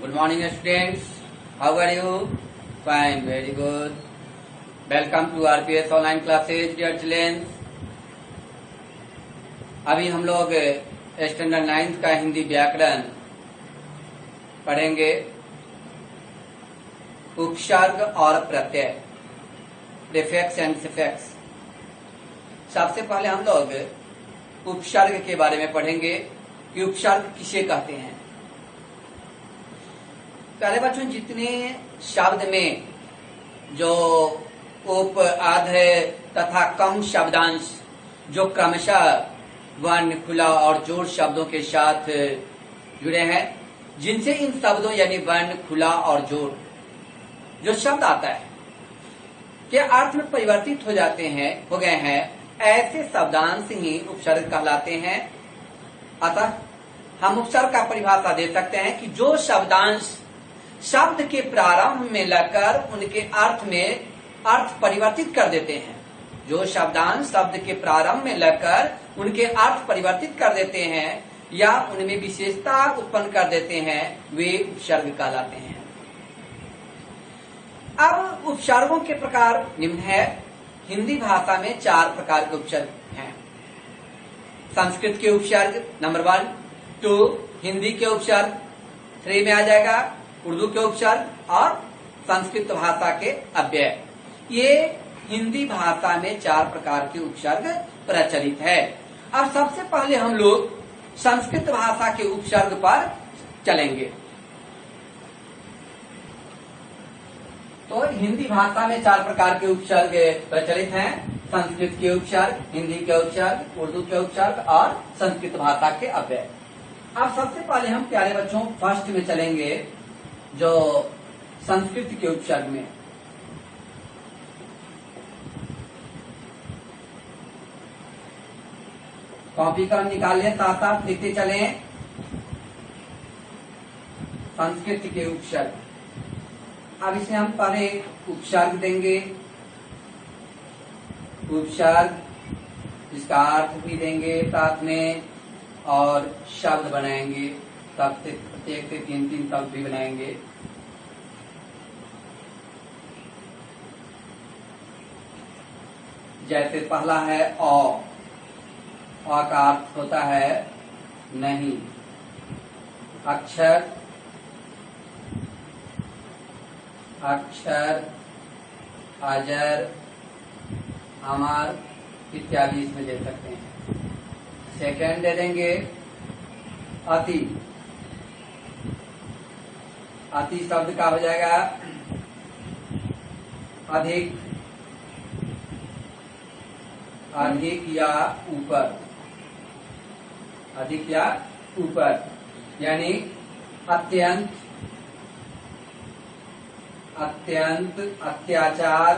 Good morning students. How are you? Fine, very good. Welcome to RPS online classes dear children. अभी हम लोग standard 9th का हिंदी व्याकरण पढ़ेंगे। उपसर्ग और प्रत्यय, प्रीफिक्स एंड सफिक्स। सबसे पहले हम लोग उपसर्ग के बारे में पढ़ेंगे कि उपसर्ग किसे कहते हैं। पहले बच्चों, जितने शब्द में जो उप, आध तथा कम शब्दांश जो क्रमशः वर्ण, खुला और जोड़ शब्दों के साथ जुड़े हैं, जिनसे इन शब्दों यानी वर्ण, खुला और जोड़ जो शब्द आता है के अर्थ में परिवर्तित हो गए हैं, ऐसे शब्दांश ही उपसर्ग कहलाते हैं। अतः हम उपसर्ग का परिभाषा दे सकते हैं कि जो शब्दांश शब्द के प्रारंभ में लगकर उनके अर्थ परिवर्तित कर देते हैं, जो शब्दांश शब्द के प्रारंभ में लगकर उनके अर्थ परिवर्तित कर देते हैं या उनमें विशेषता उत्पन्न कर देते हैं, वे उपसर्ग कहलाते हैं। अब उपसर्गों के प्रकार निम्न है। हिंदी भाषा में 4 प्रकार के उपसर्ग हैं। संस्कृत के उपसर्ग नंबर 1, 2 हिंदी के उपसर्ग, 3 में आ जाएगा उर्दू के उपसर्ग और संस्कृत भाषा के अव्यय। ये हिंदी भाषा में 4 प्रकार के उपसर्ग प्रचलित है। अब सबसे पहले हम लोग संस्कृत भाषा के उपसर्ग पर चलेंगे। तो हिंदी भाषा में 4 प्रकार के उपसर्ग प्रचलित हैं। संस्कृत के उपसर्ग, हिंदी के उपसर्ग, उर्दू के उपसर्ग और संस्कृत भाषा के अव्यय। अब सबसे पहले हम प्यारे बच्चों फर्स्ट में चलेंगे, जो संस्कृत के उपसर्ग में। कॉपी कलम निकाल लें, साथ साथ लिखते चलें। संस्कृत के उपसर्ग। अब इसमें हम पहले उपसर्ग देंगे, उपसर्ग इसका अर्थ भी देंगे साथ में और शब्द बनाएंगे। सबसे प्रत्येक से 3-3 शब्द भी बनाएंगे। जैसे पहला है अ का अर्थ होता है नहीं। अक्षर, अजर, अमर इत्यादि इसमें दे सकते हैं। सेकंड दे देंगे अति। अति शब्द का हो जाएगा अधिक, अधिक या ऊपर, अधिक या ऊपर यानी अत्यंत, अत्यंत, अत्याचार,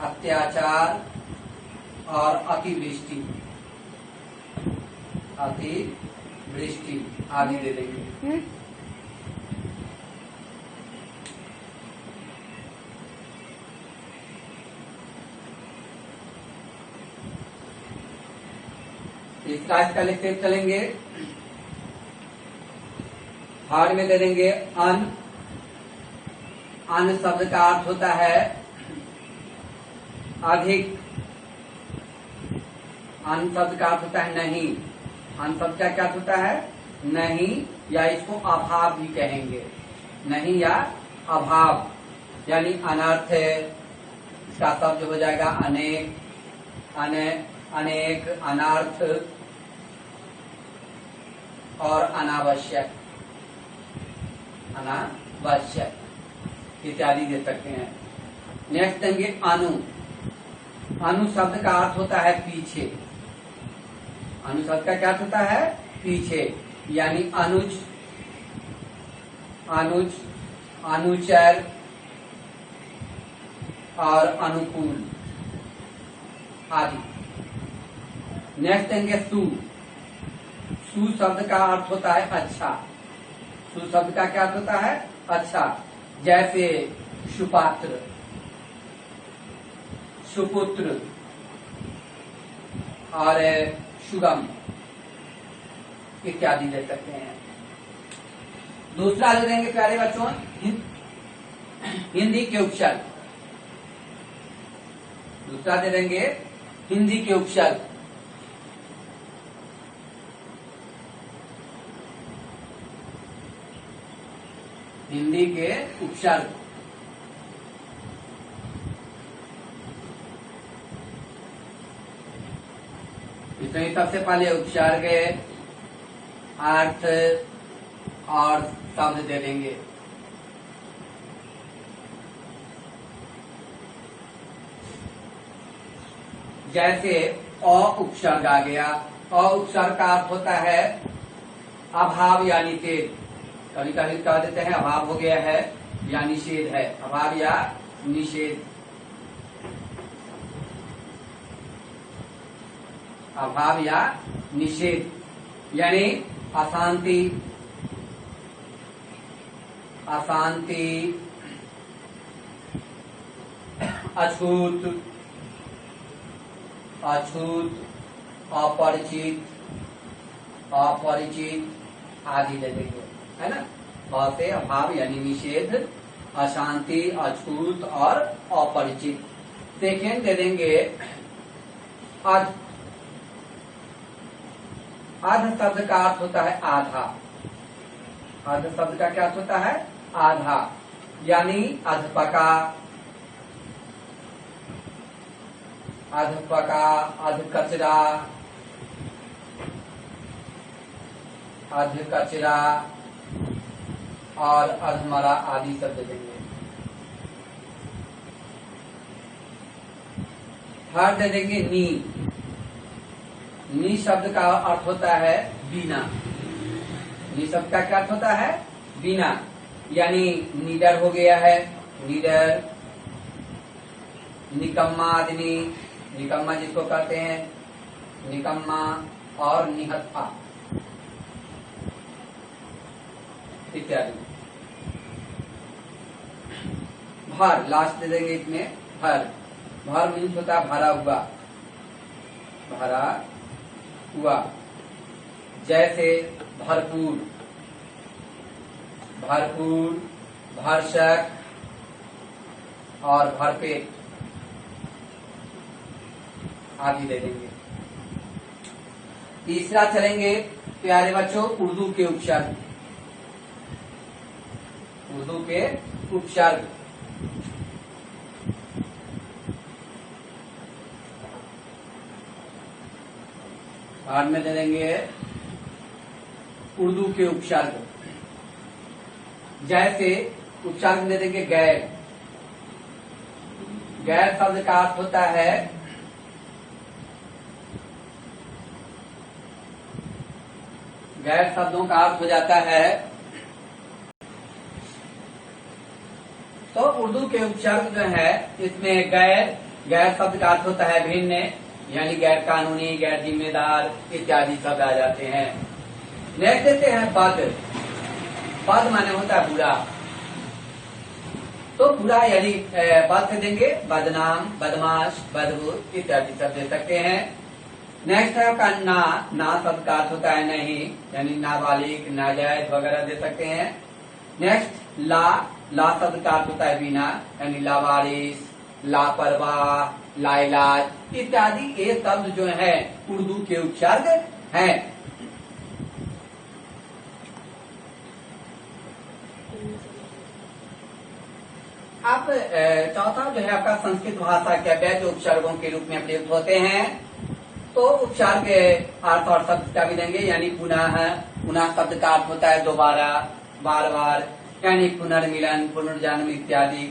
अत्याचार और अतिवृष्टि, अतिवृष्टि आदि दे देंगे। इसका लिखते चलेंगे। थर्ड में दे देंगे अन। अन शब्द का अर्थ होता है अधिक। अन शब्द का अर्थ होता है नहीं। अन शब्द का क्या होता है? नहीं, या इसको अभाव भी कहेंगे। नहीं या अभाव यानी अनर्थ। इसका शब्द हो जाएगा अनेक, अनेक, अनर्थ और अनावश्यक, अनावश्यक इत्यादि दे सकते हैं। नेक्स्ट देंगे अनु। अनु शब्द का अर्थ होता है पीछे। अनु शब्द का क्या अर्थ होता है? पीछे, यानी अनुज, अनुचर और अनुकूल आदि। नेक्स्ट देंगे सु। सु शब्द का अर्थ होता है अच्छा। सु शब्द का क्या अर्थ होता है? अच्छा। जैसे सुपात्र, सुपुत्र और सुगम इत्यादि दे सकते हैं। दूसरा दे देंगे प्यारे बच्चों हिंदी के उपसर्ग। दूसरा दे देंगे हिंदी के उपसर्ग। हिंदी के उपसर्ग। इसमें सबसे पहले उपसर्ग अर्थ और शब्द दे देंगे। जैसे अ उपसर्ग आ गया। अ उपसर्ग का अर्थ होता है अभाव या निषेध। कभी कभी कह देते हैं अभाव हो गया है या निषेध है। अभाव या निषेध। अभाव या निषेध यानी अशांति, अशांति, अछूत, अछूत, अपरिचित, अपरिचित आदि दे देंगे, है ना। ब से अभाव यानी निषेध, अशांति, अछूत और अपरिचित। सेकेंड दे देंगे अध। अध शब्द का अर्थ होता है आधा। अध शब्द का क्या अर्थ होता है? आधा, यानी अधपका, अधपका, अधकचरा, अधकचरा और अधमरा आदि शब्द देंगे। थर्ड दे देंगे नी। नी शब्द का अर्थ होता है बिना। नी शब्द का क्या अर्थ होता है? बिना, यानी निडर हो गया है, निडर, निकम्मा आदमी, निकम्मा जिसको कहते हैं, निकम्मा और निहत्था इत्यादि। भर लास्ट दे देंगे इसमें, भर। भर मीन्स होता है भरा हुआ, भरा हुआ। जैसे भरपूर, भरपूर, भरसक और भरपेट आदि दे देंगे। तीसरा चलेंगे प्यारे बच्चों उर्दू के उपसर्ग। उर्दू के उपसर्ग। बाद में दे देंगे उर्दू के उपसर्ग। जैसे उपसर्ग दे देंगे गैर। गैर शब्द का अर्थ होता है गैर शब्दों का अर्थ हो जाता है, तो उर्दू के उपसर्ग जो है इसमें गैर, गैर शब्द का अर्थ होता है भिन्न, यानी गैर कानूनी, गैर जिम्मेदार इत्यादि शब्द आ जाते हैं। नेक्स्ट देते हैं बद। बद माने होता है बुरा, तो बुरा यानी बद से देंगे बदनाम, बदमाश, बदबू इत्यादि शब्द दे सकते हैं। नेक्स्ट है आपका ना। ना शब्द का अर्थ होता है नहीं, यानी नाबालिग, नाजायज वगैरह दे सकते हैं। नेक्स्ट ला। ला शब्द का अर्थ होता है बिना, यानी लावारिस, लापरवाह, लाइलाज इत्यादि ये शब्द जो है उर्दू के उपसर्ग हैं। अब चौथा जो है आपका संस्कृत भाषा के अवैध उपसर्गों के रूप में प्रयुक्त होते हैं। तो उपसर्ग अर्थ और शब्द का भी देंगे, यानी पुनः। पुनः शब्द का अर्थ होता है दोबारा, बार बार, यानी पुनर्मिलन, पुनर्जन्म इत्यादि।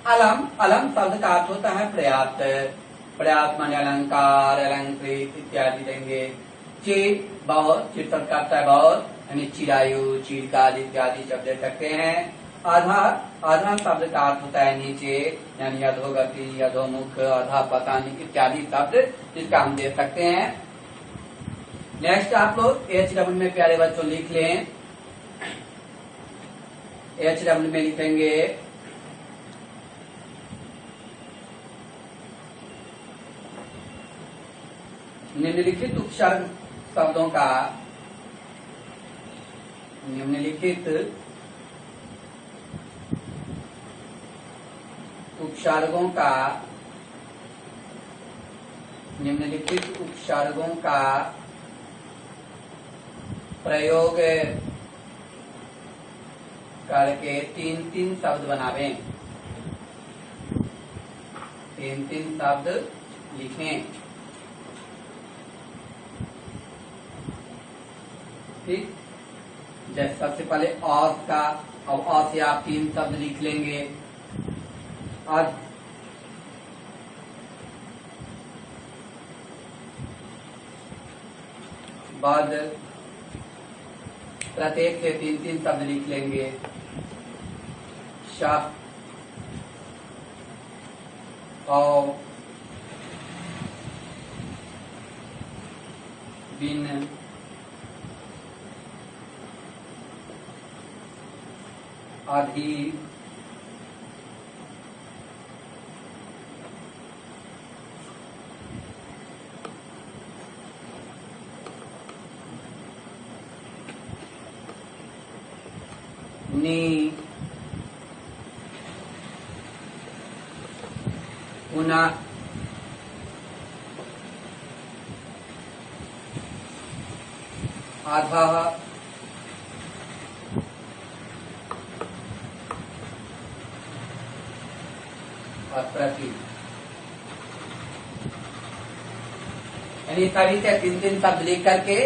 अलम। अलम शब्द का अर्थ होता है पर्याप्त। पर्याप्त माने अलंकार, अलंकृत इत्यादि देंगे। चिर, बहुत, चिर शब्द का अर्थ है बहुत, यानी चिरायु, चिरकाल इत्यादि शब्द दे सकते हैं। आधार। आधार शब्द का अर्थ होता है नीचे, यानी अधोगति, अधोमुख, अधःपतन इत्यादि शब्द जिसका हम दे सकते हैं। नेक्स्ट आप लोग HW में प्यारे बच्चों लिख लें। HW में लिखेंगे निम्नलिखित उपसर्ग शब्दों का, निम्नलिखित उपसर्गों का निम्नलिखित उपसर्गों का प्रयोग करके 3-3 शब्द बनावें, 3-3 शब्द लिखें। ठीक, जैसे सबसे पहले औस का, अब औ से आप 3 शब्द लिख लेंगे। और बाद प्रत्येक से 3-3 शब्द लिख लेंगे। शाह और बिन आदि नी पुनः अधः और प्रति, यानी सभी से 3-3 शब्द लिख करके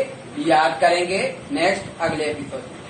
याद करेंगे नेक्स्ट अगले एपिसोड में।